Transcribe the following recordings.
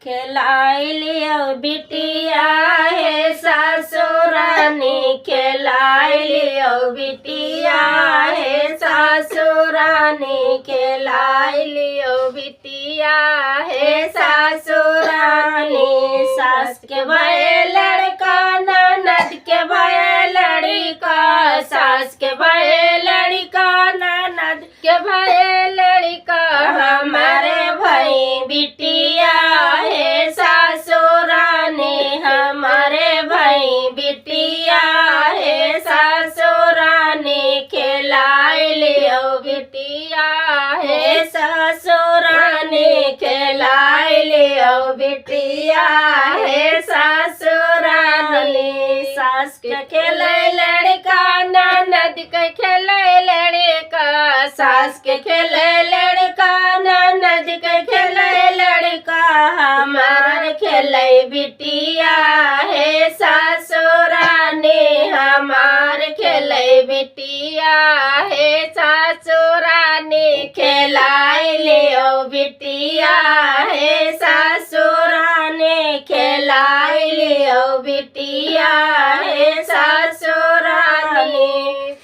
खिलाई लियो बिटिया हे ससुरानी खिलाई लियो बिटिया हे ससुरानी खिलाई लियो बिटिया हे ससुरानी। सास के भये लड़का ननद के भये लड़का, सास के भये लड़का ननद के भये लड़का, हमारे भाई बिटिया हे ससुरानी, हमारे भाई बिटिया हे ससुरानी खिलाई लियो बिटिया हे ससुरानी खिलाई लियो बिटिया हे ससुरानी। सास के खेले लड़का ननद के खेले लड़का, सास के खेले लड़का ननद के खेले लड़का, हमार खेले बिटिया हे ससुरानी, हमार खेले बिटिया हे ससुरानी खिलाई लियो बिटिया हे ससुरानी खिलाई लियो बिटिया हे ससुरानी।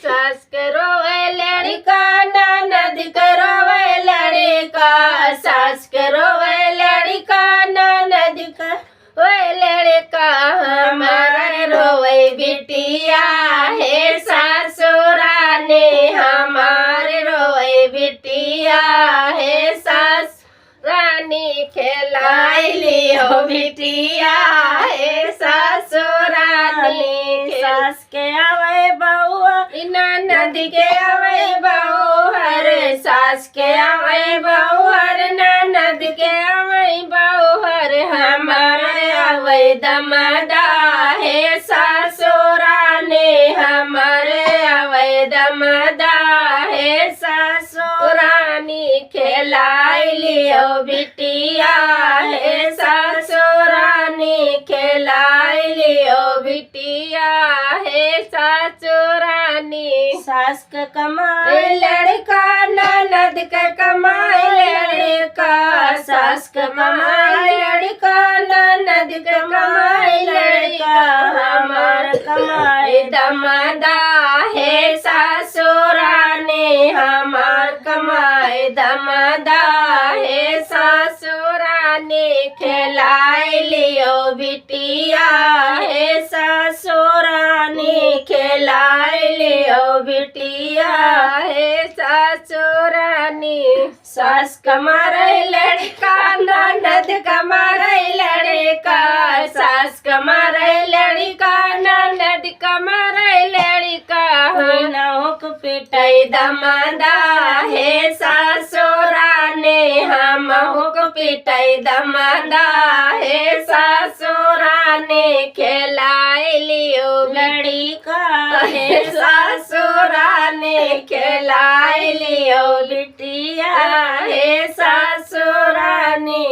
सास के रोवे लड़का ननद के रोवे लड़का, सास के रोवे लड़का ननद के रोवे लड़का, हमारे रोवे बिटिया हे ससुरानी, हमारे रोवे बिटिया हे ससुरानी खिलाई लियो बिटिया हे ससुरानी। सास के आवे बउआ ननद के आवे बउहर, सास के आवे बउहर ननद के आवे बउहर, हमारे आवे दमादा हे ससुरानी, हमारे आवे दमादा हे ससुरानी खिलाई लियो बिटिया हे ससुरानी खिलाई लियो बिटिया हे ससुरानी। सास के कमाए लड़का ननद के कमाए लड़का, सास के कमाए लड़का ननद के कमाए लड़का, हमार कमाए दमादा हे ससुरानी, हमार कमाए दमादा हे ससुरानी खिलाई लियो बिटिया हे ससुरानी खिलाई लियो बिटिया हे ससुरानी। सास कमारे लड़का ननद कमारे लड़का, सास कमारे लड़का ननद कमारे लड़का, नौक पिटाई दमादा हे ससुरानी, हम हुक पिटाई दमादा हे ससुरानी खिलाई लियो लड़का हे ससुरानी खिलाई लियो बिटिया हे ससुरानी।